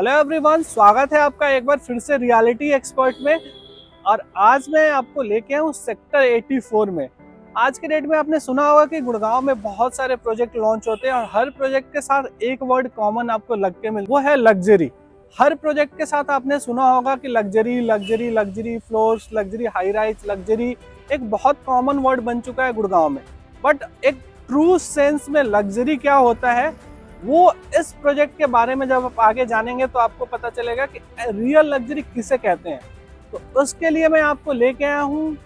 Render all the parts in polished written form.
Hello everyone, स्वागत है आपका एक बार फिर से रियलिटी एक्सपर्ट में। और आज मैं आपको लेके आया हूँ सेक्टर 84 में। आज के डेट में आपने सुना होगा कि गुड़गांव में बहुत सारे प्रोजेक्ट लॉन्च होते हैं और हर प्रोजेक्ट के साथ एक वर्ड कॉमन आपको लग के मिल, वो है लग्जरी। हर प्रोजेक्ट के साथ आपने सुना होगा कि luxury luxury luxury floors, luxury high rise, luxury एक बहुत कॉमन वर्ड बन चुका है गुड़गांव में। बट एक ट्रू सेंस में लग्जरी क्या होता है, वो इस प्रोजेक्ट के बारे में जब आप आगे जानेंगे तो आपको पता चलेगा कि रियल लग्जरी किसे कहते हैं। तो उसके लिए मैं आपको लेके आया हूँ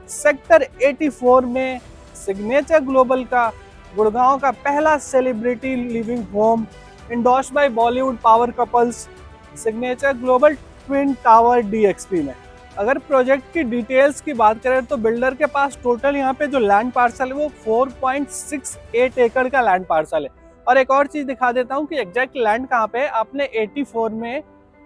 सेक्टर 84 में सिग्नेचर ग्लोबल का गुड़गांव का पहला celebrity living home, endorsed by Bollywood power couples, Signature Global twin tower DXP में। अगर प्रोजेक्ट की डिटेल्स की बात करें तो बिल्डर के पास टोटल यहाँ पे जो लैंड पार्सल है वो 4.68 एकड़ का लैंड पार्सल है। और एक और चीज दिखा देता हूँ कि एग्जैक्ट लैंड कहाँ पे है। आपने 84 में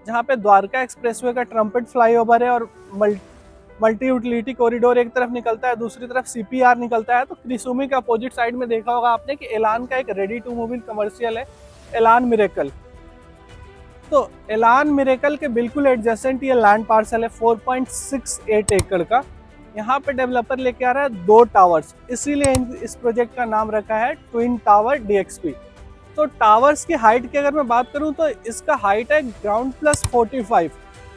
जहाँ पे द्वारका एक्सप्रेसवे का ट्रम्पेट फ्लाईओवर है और मल्टी यूटिलिटी कॉरिडोर एक तरफ निकलता है, दूसरी तरफ CPR निकलता है, तो क्रिसुमी के अपोजिट साइड में देखा होगा आपने कि एलान का एक ready to move in commercial है, एलान मिरेकल। तो एलान मिरेकल के बिल्कुल एडजेसेंट ये लैंड पार्सल है 4.68 एकड़ का। यहाँ पे डेवलपर लेके आ रहा है 2 टावर्स, इसीलिए इस प्रोजेक्ट का नाम रखा है ट्विन टावर DXP। तो टावर्स की हाइट की अगर मैं बात करूं तो इसका हाइट है ग्राउंड प्लस 45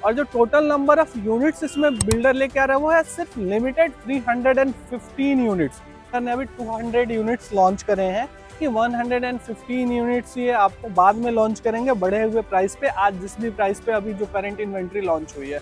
और जो टोटल नंबर ऑफ यूनिट्स इसमें बिल्डर लेके आ रहा है वो है सिर्फ लिमिटेड 315 यूनिट्स। हमने अभी 200 यूनिट्स लॉन्च करे हैं कि 115 यूनिट्स ये आपको बाद में लॉन्च करेंगे बढ़े हुए प्राइस पे, आज जिस भी प्राइस पे अभी जो करंट इन्वेंट्री लॉन्च हुई है।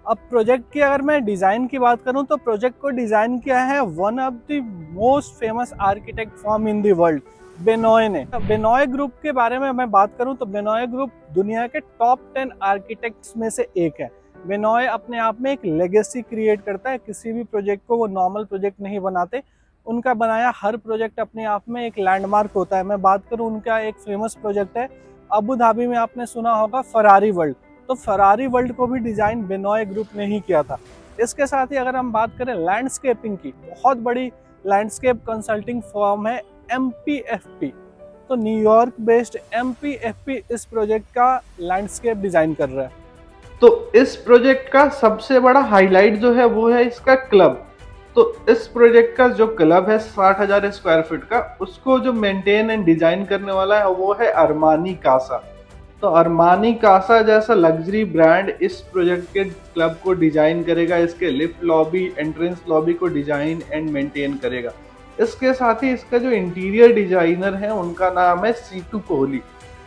अब प्रोजेक्ट की अगर मैं डिज़ाइन की बात करूं तो प्रोजेक्ट को डिज़ाइन किया है one of the most famous architect firm in the world, Benoy ने। बेनॉय ग्रुप के बारे में मैं बात करूं तो बेनॉय ग्रुप दुनिया के टॉप 10 आर्किटेक्ट्स में से एक है। बेनॉय अपने आप में एक लेगेसी क्रिएट करता है, किसी भी प्रोजेक्ट को वो नॉर्मल प्रोजेक्ट नहीं बनाते, उनका बनाया हर प्रोजेक्ट अपने आप में एक लैंडमार्क होता है। मैं बात करूं उनका एक फेमस प्रोजेक्ट है अबू धाबी में, आपने सुना होगा फरारी वर्ल्ड। तो फरारी वर्ल्ड को भी डिजाइन बेनॉय ग्रुप ने ही किया था। इसके साथ ही अगर हम बात करें लैंडस्केपिंग की, बहुत बड़ी लैंडस्केप कंसल्टिंग फर्म है MPFP। तो न्यूयॉर्क बेस्ड MPFP इस प्रोजेक्ट का लैंडस्केप डिजाइन कर रहा है। तो इस प्रोजेक्ट का सबसे बड़ा हाईलाइट जो है वो है इसका क्लब। तो इस प्रोजेक्ट का जो क्लब है 60,000 स्क्वायर फीट का, उसको जो मेंटेन एंड डिजाइन करने वाला है वो है अरमानी कासा। तो अरमानी कासा जैसा लग्जरी ब्रांड इस प्रोजेक्ट के क्लब को डिजाइन करेगा, इसके लिफ्ट लॉबी, एंट्रेंस लॉबी को डिजाइन एंड मेंटेन करेगा। इसके साथ ही इसका जो इंटीरियर डिजाइनर है उनका नाम है सीतू कोहली।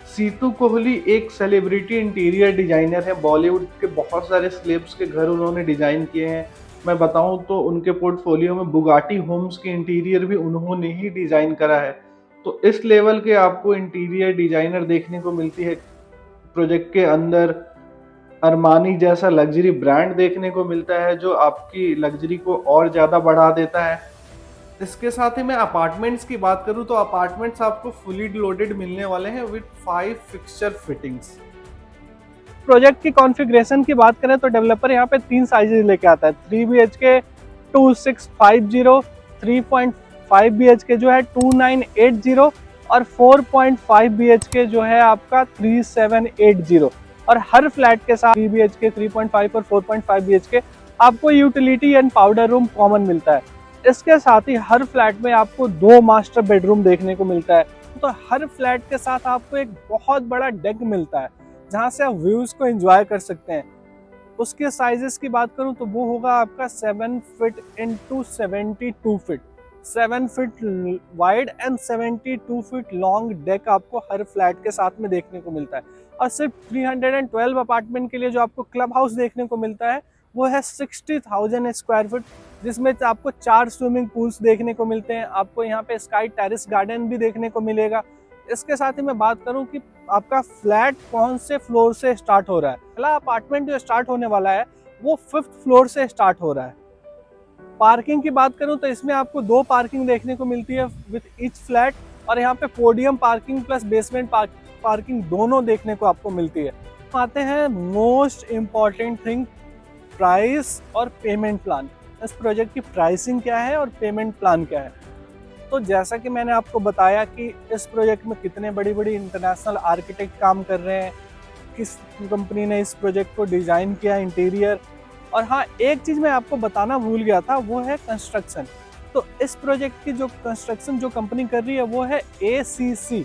सीतू कोहली एक सेलिब्रिटी इंटीरियर डिजाइनर है, बॉलीवुड के बहुत सारे सेलेब्स के घर उन्होंने डिजाइन किए हैं। मैं बताऊं तो उनके पोर्टफोलियो में बुगाटी होम्स के इंटीरियर भी उन्होंने ही डिजाइन करा है। तो इस लेवल के आपको इंटीरियर डिजाइनर देखने को मिलती है प्रोजेक्ट के अंदर। अरमानी जैसा लग्जरी ब्रांड देखने को मिलता है जो आपकी लग्जरी को और ज्यादा बढ़ा देता है। इसके साथ ही मैं अपार्टमेंट्स की बात करूं तो अपार्टमेंट्स आपको फुली लोडेड मिलने वाले हैं विद 5 फिक्सचर फिटिंग्स। प्रोजेक्ट की कॉन्फ़िगरेशन की बात करें तो डेवलपर यहाँ पे 3 साइजेस लेके आता है, 3 BHK 2650, 3.5 BHK जो है 2980 और 4.5 BHK जो है आपका 3780। और हर फ्लैट के साथ 3 BHK, 3.5 और 4.5 BHK आपको utility and powder room common मिलता है। इसके साथ ही हर फ्लैट में आपको 2 मास्टर बेडरूम देखने को मिलता है। तो हर फ्लैट के साथ आपको एक बहुत बड़ा डेक मिलता है जहां से आप व्यूज को एंजॉय कर सकते हैं। उसके साइजेस की बात करूं तो वो होगा आपका 7 feet into 72 feet, 7 feet wide and 72 feet long deck आपको हर फ्लैट के साथ में देखने को मिलता है। और सिर्फ 312 अपार्टमेंट के लिए जो आपको क्लब हाउस देखने को मिलता है वो है 60,000 स्क्वायर फीट, जिसमें आपको 4 स्विमिंग पूल्स देखने को मिलते हैं। आपको यहाँ पे स्काई टेरेस गार्डन भी देखने को मिलेगा। इसके साथ ही मैं बात करूं कि आपका फ्लैट कौन से फ्लोर से स्टार्ट हो रहा है। पहला अपार्टमेंट जो स्टार्ट होने वाला है वो 5th फ्लोर से स्टार्ट हो रहा है। पार्किंग की बात करूं तो इसमें आपको 2 पार्किंग देखने को मिलती है विद ईच फ्लैट, और यहाँ पे podium parking plus basement parking दोनों देखने को आपको मिलती है। आते हैं मोस्ट इम्पॉर्टेंट थिंग, प्राइस और पेमेंट प्लान। इस प्रोजेक्ट की प्राइसिंग क्या है और पेमेंट प्लान क्या है। तो जैसा कि मैंने आपको बताया कि इस प्रोजेक्ट में कितने बड़ी बड़ी इंटरनेशनल आर्किटेक्ट काम कर रहे हैं, किस कंपनी ने इस प्रोजेक्ट को डिज़ाइन किया, इंटीरियर। और हाँ, एक चीज़ मैं आपको बताना भूल गया था, वो है कंस्ट्रक्शन। तो इस प्रोजेक्ट की जो कंस्ट्रक्शन जो कंपनी कर रही है वो है ACC।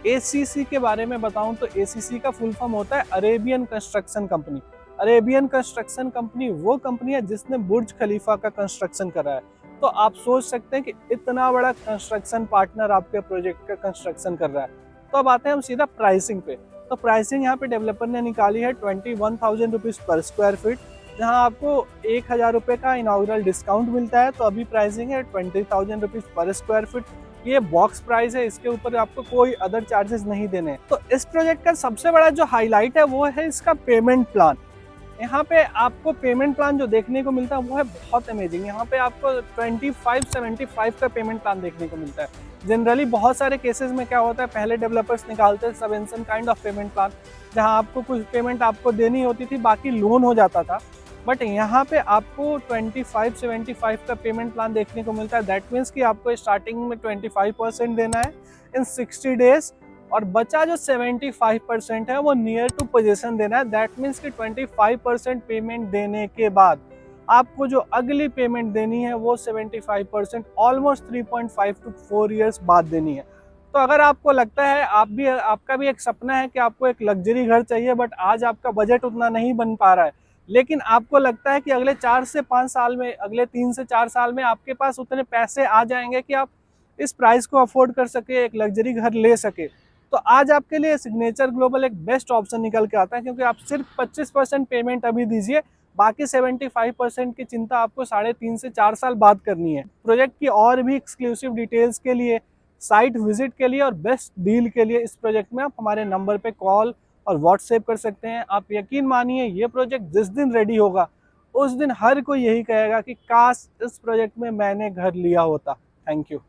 ACC के बारे में बताऊं तो ACC का फुल फॉर्म होता है Arabian construction company. Arabian construction company वो कंपनी है जिसने बुर्ज खलीफा का कंस्ट्रक्शन करा है। तो आप सोच सकते हैं कि इतना बड़ा कंस्ट्रक्शन पार्टनर आपके प्रोजेक्ट का कंस्ट्रक्शन कर रहा है। तो अब आते हैं हम सीधा प्राइसिंग पे। तो प्राइसिंग यहाँ पे डेवलपर ने निकाली है 21,000 रुपीज़ पर स्क्वायर फीट, जहाँ आपको 1,000 रुपये का इनाग्रल डिस्काउंट मिलता है। तो अभी प्राइसिंग है 20,000 रुपीज़ पर स्क्वायर फीट। ये बॉक्स प्राइस है, इसके ऊपर आपको कोई अदर चार्जेस नहीं देने। तो इस प्रोजेक्ट का सबसे बड़ा जो हाईलाइट है वो है इसका पेमेंट प्लान। यहाँ पे आपको पेमेंट प्लान जो देखने को मिलता है वो है बहुत अमेजिंग। यहाँ पे आपको 2575 का पेमेंट प्लान देखने को मिलता है। जनरली बहुत सारे केसेस में क्या होता है, पहले डेवलपर्स निकालते हैं subvention kind of payment plan, जहाँ आपको कुछ पेमेंट आपको देनी होती थी, बाकी लोन हो जाता था। बट यहाँ पे आपको 2575 का पेमेंट प्लान देखने को मिलता है। दैट मीन्स कि आपको स्टार्टिंग में 25% देना है इन 60 डेज, और बचा जो 75% है वो नियर टू पोजीशन देना है। दैट मीन्स कि 25% पेमेंट देने के बाद आपको जो अगली पेमेंट देनी है वो 75% ऑलमोस्ट 3.5 to 4 ईयर्स बाद देनी है। तो अगर आपको लगता है आपका भी एक सपना है कि आपको एक लग्जरी घर चाहिए, बट आज आपका बजट उतना नहीं बन पा रहा है, लेकिन आपको लगता है कि अगले 4 से 5 साल में, अगले 3 से 4 साल में आपके पास उतने पैसे आ जाएंगे कि आप इस प्राइस को अफोर्ड कर सके, एक लग्जरी घर ले सके, तो आज आपके लिए सिग्नेचर ग्लोबल एक बेस्ट ऑप्शन निकल के आता है। क्योंकि आप सिर्फ 25% पेमेंट अभी दीजिए, बाकी 75% की चिंता आपको 3.5 से 4 साल बाद करनी है। प्रोजेक्ट की और भी एक्सक्लूसिव डिटेल्स के लिए, साइट विजिट के लिए और बेस्ट डील के लिए इस प्रोजेक्ट में आप हमारे नंबर पे कॉल और व्हाट्सएप कर सकते हैं। आप यकीन मानिए, ये प्रोजेक्ट जिस दिन रेडी होगा उस दिन हर कोई यही कहेगा कि काश इस प्रोजेक्ट में मैंने घर लिया होता। Thank you.